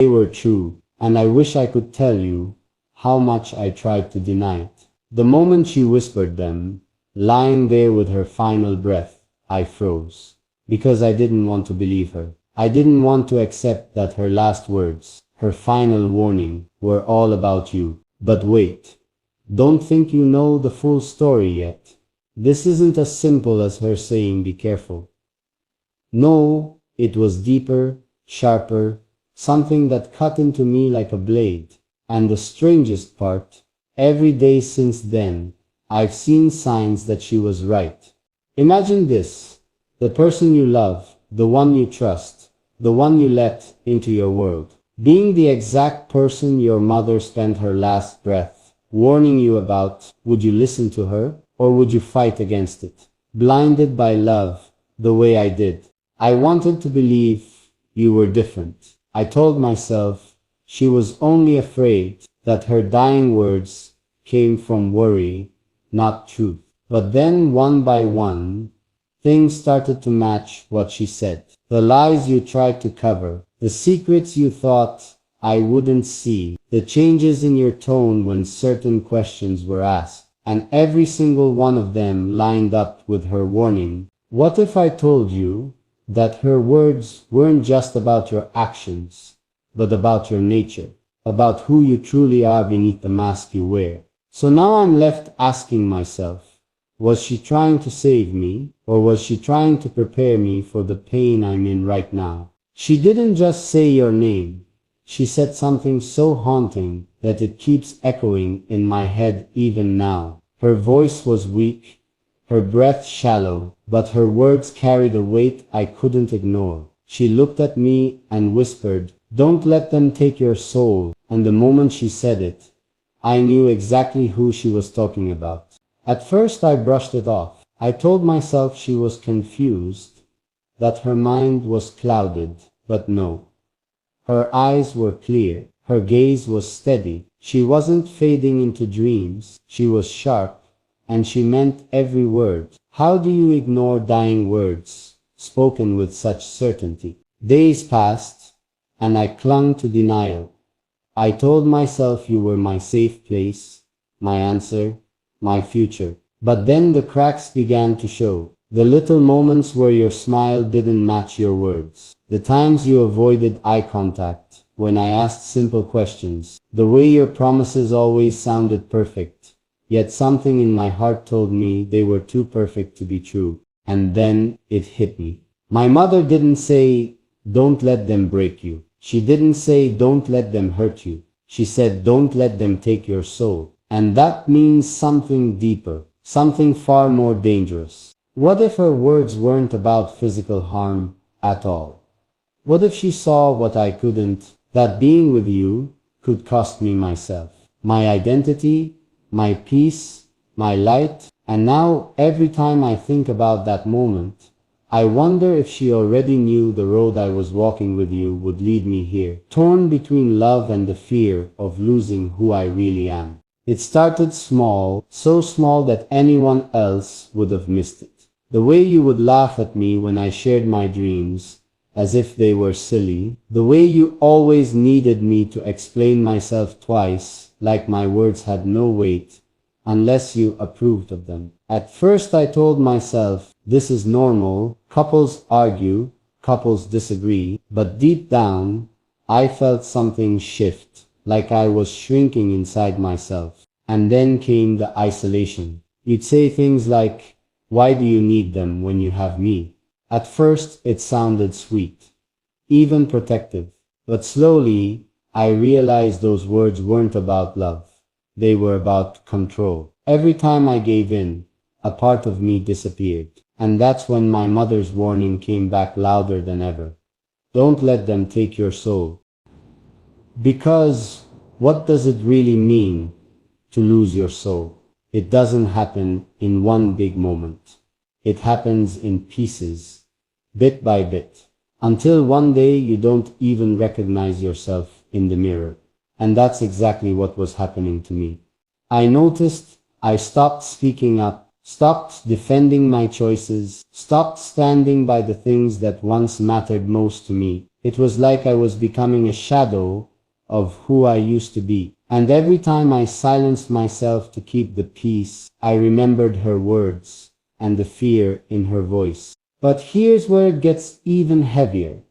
They were true, and I wish I could tell you how much I tried to deny it. The moment she whispered them, lying there with her final breath, I froze. Because I didn't want to believe her. I didn't want to accept that her last words, her final warning, were all about you. But wait. Don't think you know the full story yet. This isn't as simple as her saying be careful. No, it was deeper, sharper, something that cut into me like a blade. And the strangest part, every day since then, I've seen signs that she was right. Imagine this, the person you love, the one you trust, the one you let into your world, being the exact person your mother spent her last breath warning you about. Would you listen to her, or would you fight against it? Blinded by love, the way I did. I wanted to believe you were different. I told myself she was only afraid, that her dying words came from worry, not truth. But then, one by one, things started to match what she said. The lies you tried to cover, the secrets you thought I wouldn't see, the changes in your tone when certain questions were asked, and every single one of them lined up with her warning. What if I told you that her words weren't just about your actions, but about your nature, about who you truly are beneath the mask you wear? So now I'm left asking myself, was she trying to save me, or was she trying to prepare me for the pain I'm in right now? She didn't just say your name. She said something so haunting that it keeps echoing in my head even now. Her voice was weak, her breath shallow, but her words carried a weight I couldn't ignore. She looked at me and whispered, "Don't let them take your soul." And the moment she said it, I knew exactly who she was talking about. At first I brushed it off. I told myself she was confused, that her mind was clouded, but no. Her eyes were clear, her gaze was steady. She wasn't fading into dreams, she was sharp, and she meant every word. How do you ignore dying words, spoken with such certainty? Days passed, and I clung to denial. I told myself you were my safe place, my answer, my future. But then the cracks began to show. The little moments where your smile didn't match your words. The times you avoided eye contact when I asked simple questions. The way your promises always sounded perfect, yet something in my heart told me they were too perfect to be true. And then it hit me. My mother didn't say, "Don't let them break you." She didn't say, "Don't let them hurt you." She said, "Don't let them take your soul." And that means something deeper, something far more dangerous. What if her words weren't about physical harm at all? What if she saw what I couldn't, that being with you could cost me myself, my identity, my peace, my light? And now, every time I think about that moment, I wonder if she already knew the road I was walking with you would lead me here, torn between love and the fear of losing who I really am. It started small, so small that anyone else would have missed it. The way you would laugh at me when I shared my dreams, as if they were silly. The way you always needed me to explain myself twice, like my words had no weight, unless you approved of them. At first I told myself, this is normal, couples argue, couples disagree, but deep down, I felt something shift, like I was shrinking inside myself. And then came the isolation. You'd say things like, "Why do you need them when you have me?" At first, it sounded sweet, even protective. But slowly, I realized those words weren't about love. They were about control. Every time I gave in, a part of me disappeared. And that's when my mother's warning came back louder than ever. Don't let them take your soul. Because what does it really mean to lose your soul? It doesn't happen in one big moment. It happens in pieces, bit by bit, until one day you don't even recognize yourself in the mirror. And that's exactly what was happening to me. I noticed I stopped speaking up, stopped defending my choices, stopped standing by the things that once mattered most to me. It was like I was becoming a shadow of who I used to be. And every time I silenced myself to keep the peace, I remembered her words and the fear in her voice. But here's where it gets even heavier.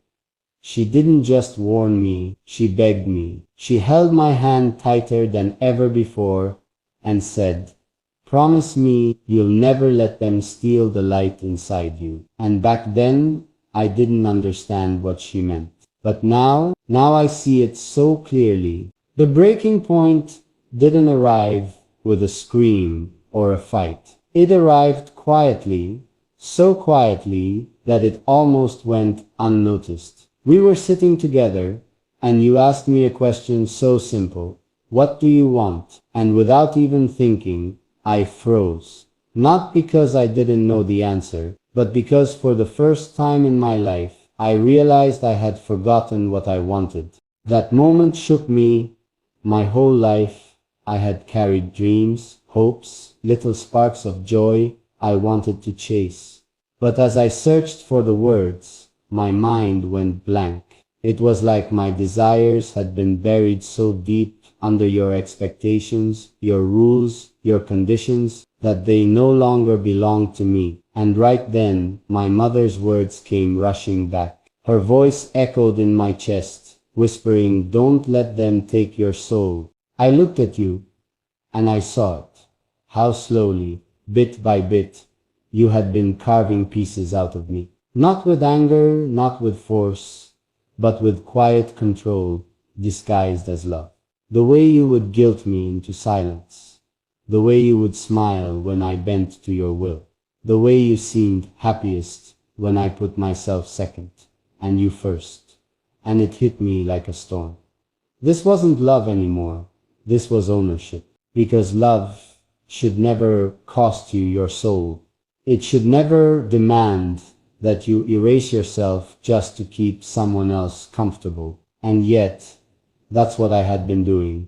She didn't just warn me, she begged me. She held my hand tighter than ever before and said, "Promise me you'll never let them steal the light inside you." And back then, I didn't understand what she meant. But now I see it so clearly. The breaking point didn't arrive with a scream or a fight. It arrived quietly, so quietly that it almost went unnoticed. We were sitting together, and you asked me a question so simple. "What do you want?" And without even thinking, I froze. Not because I didn't know the answer, but because for the first time in my life, I realized I had forgotten what I wanted. That moment shook me. My whole life, I had carried dreams, hopes, little sparks of joy I wanted to chase. But as I searched for the words, my mind went blank. It was like my desires had been buried so deep under your expectations, your rules, your conditions, that they no longer belonged to me. And right then, my mother's words came rushing back. Her voice echoed in my chest, whispering, "Don't let them take your soul." I looked at you, and I saw it. How slowly, bit by bit, you had been carving pieces out of me. Not with anger, not with force, but with quiet control disguised as love. The way you would guilt me into silence. The way you would smile when I bent to your will. The way you seemed happiest when I put myself second, and you first. And it hit me like a storm. This wasn't love anymore. This was ownership. Because love should never cost you your soul. It should never demand that you erase yourself just to keep someone else comfortable. And yet, that's what I had been doing,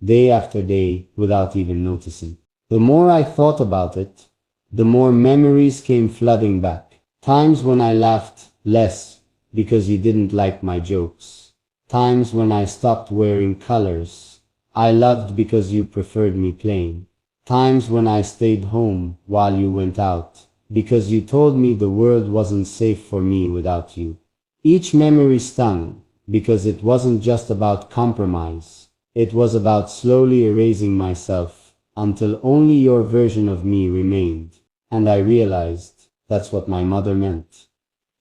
day after day, without even noticing. The more I thought about it, the more memories came flooding back. Times when I laughed less because you didn't like my jokes. Times when I stopped wearing colors I loved because you preferred me plain. Times when I stayed home while you went out, because you told me the world wasn't safe for me without you. Each memory stung, because it wasn't just about compromise. It was about slowly erasing myself, until only your version of me remained. And I realized that's what my mother meant.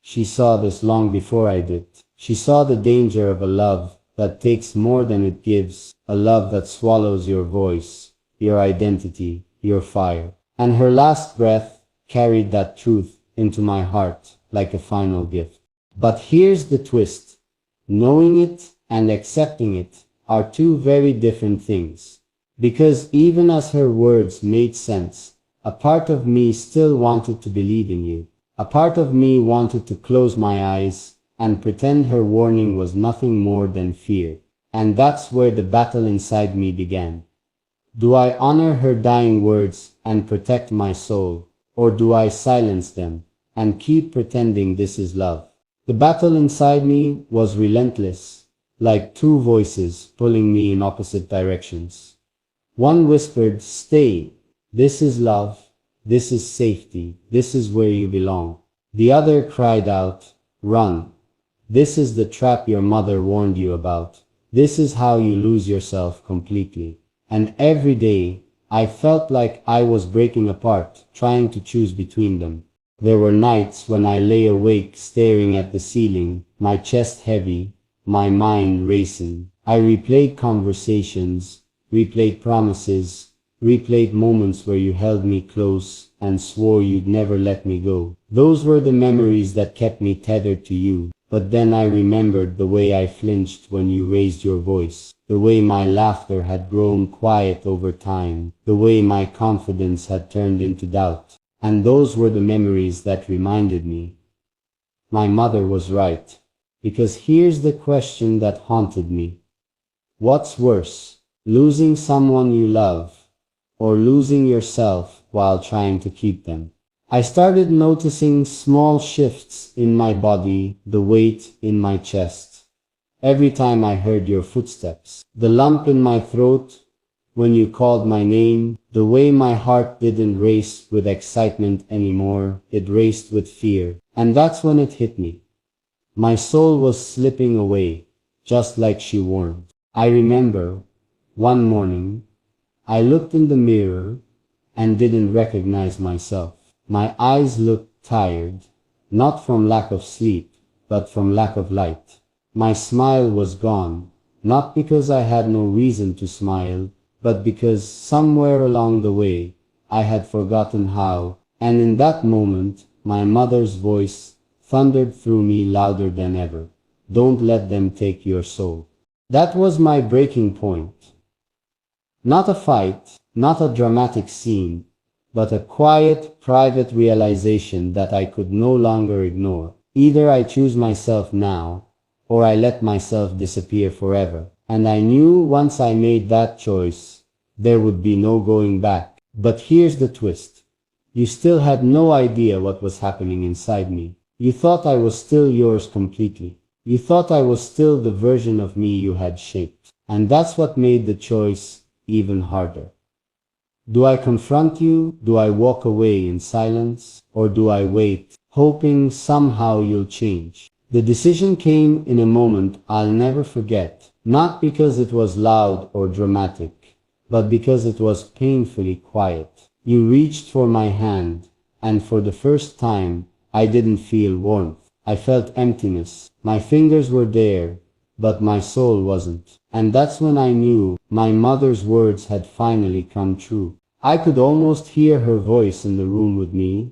She saw this long before I did. She saw the danger of a love that takes more than it gives, a love that swallows your voice, your identity, your fire. And her last breath carried that truth into my heart like a final gift. But here's the twist. Knowing it and accepting it are two very different things. Because even as her words made sense, a part of me still wanted to believe in you. A part of me wanted to close my eyes and pretend her warning was nothing more than fear. And that's where the battle inside me began. Do I honor her dying words and protect my soul, or do I silence them and keep pretending this is love? The battle inside me was relentless, like two voices pulling me in opposite directions. One whispered, "Stay, this is love, this is safety, this is where you belong." The other cried out, "Run. This is the trap your mother warned you about. This is how you lose yourself completely." And every day, I felt like I was breaking apart, trying to choose between them. There were nights when I lay awake staring at the ceiling, my chest heavy, my mind racing. I replayed conversations, replayed promises, replayed moments where you held me close and swore you'd never let me go. Those were the memories that kept me tethered to you. But then I remembered the way I flinched when you raised your voice, the way my laughter had grown quiet over time, the way my confidence had turned into doubt. And those were the memories that reminded me my mother was right. Because here's the question that haunted me. What's worse, losing someone you love, or losing yourself while trying to keep them? I started noticing small shifts in my body, the weight in my chest, every time I heard your footsteps. The lump in my throat when you called my name, the way my heart didn't race with excitement anymore, it raced with fear. And that's when it hit me. My soul was slipping away, just like she warned. I remember, one morning, I looked in the mirror and didn't recognize myself. My eyes looked tired, not from lack of sleep, but from lack of light. My smile was gone, not because I had no reason to smile, but because somewhere along the way, I had forgotten how, and in that moment, my mother's voice thundered through me louder than ever. Don't let them take your soul. That was my breaking point. Not a fight, not a dramatic scene, but a quiet, private realization that I could no longer ignore. Either I choose myself now, or I let myself disappear forever. And I knew once I made that choice, there would be no going back. But here's the twist. You still had no idea what was happening inside me. You thought I was still yours completely. You thought I was still the version of me you had shaped. And that's what made the choice even harder. Do I confront you? Do I walk away in silence? Or do I wait, hoping somehow you'll change? The decision came in a moment I'll never forget, not because it was loud or dramatic, but because it was painfully quiet. You reached for my hand, and for the first time, I didn't feel warmth. I felt emptiness. My fingers were there, but my soul wasn't. And that's when I knew my mother's words had finally come true. I could almost hear her voice in the room with me,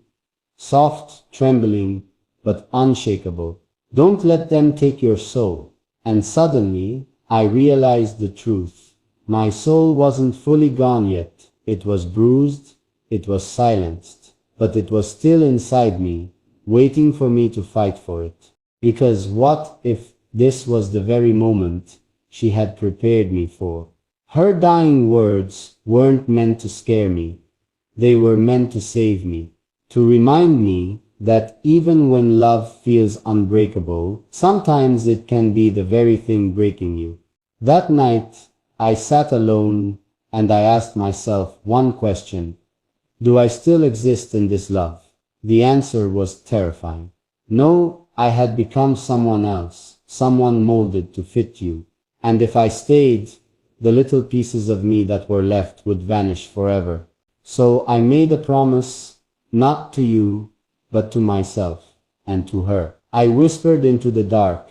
soft, trembling, but unshakable. Don't let them take your soul. And suddenly, I realized the truth. My soul wasn't fully gone yet. It was bruised, it was silenced, but it was still inside me, waiting for me to fight for it. Because what if this was the very moment she had prepared me for? Her dying words weren't meant to scare me. They were meant to save me, to remind me that even when love feels unbreakable, sometimes it can be the very thing breaking you. That night, I sat alone and I asked myself one question. Do I still exist in this love? The answer was terrifying. No, I had become someone else, someone molded to fit you. And if I stayed, the little pieces of me that were left would vanish forever. So I made a promise, not to you, but to myself and to her. I whispered into the dark,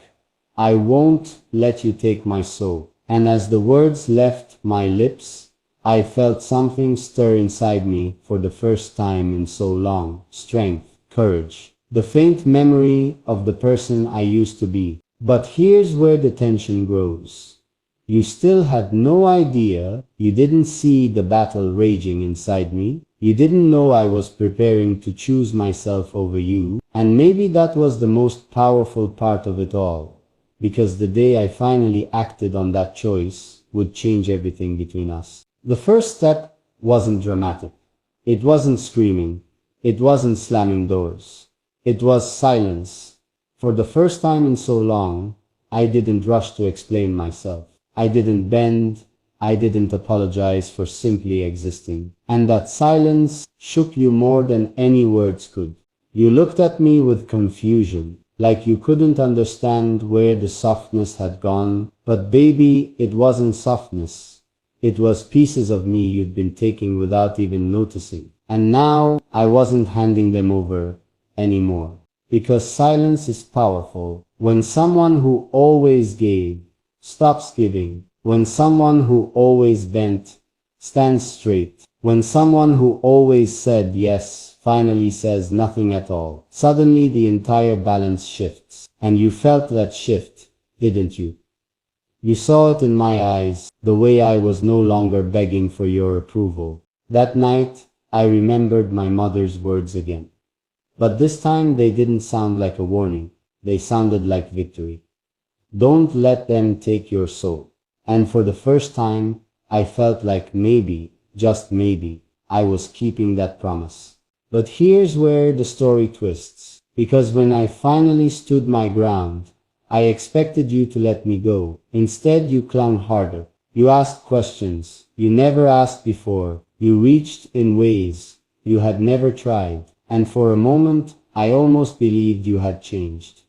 I won't let you take my soul. And as the words left my lips, I felt something stir inside me for the first time in so long. Strength, courage, the faint memory of the person I used to be. But here's where the tension grows. You still had no idea, you didn't see the battle raging inside me. You didn't know I was preparing to choose myself over you. And maybe that was the most powerful part of it all. Because the day I finally acted on that choice would change everything between us. The first step wasn't dramatic. It wasn't screaming. It wasn't slamming doors. It was silence. For the first time in so long, I didn't rush to explain myself. I didn't bend. I didn't apologize for simply existing. And that silence shook you more than any words could. You looked at me with confusion, like you couldn't understand where the softness had gone. But baby, it wasn't softness. It was pieces of me you'd been taking without even noticing. And now I wasn't handing them over anymore. Because silence is powerful. When someone who always gave stops giving. When someone who always bent stands straight. When someone who always said yes finally says nothing at all. Suddenly the entire balance shifts. And you felt that shift, didn't you? You saw it in my eyes, the way I was no longer begging for your approval. That night, I remembered my mother's words again. But this time they didn't sound like a warning. They sounded like victory. Don't let them take your soul. And for the first time, I felt like maybe, just maybe, I was keeping that promise. But here's where the story twists. Because when I finally stood my ground, I expected you to let me go. Instead, you clung harder. You asked questions you never asked before. You reached in ways you had never tried. And for a moment, I almost believed you had changed.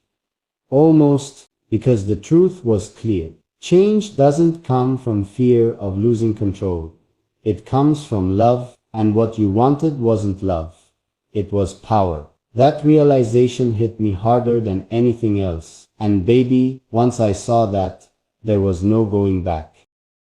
Almost, because the truth was clear. Change doesn't come from fear of losing control. It comes from love, and what you wanted wasn't love. It was power. That realization hit me harder than anything else. And baby, once I saw that, there was no going back.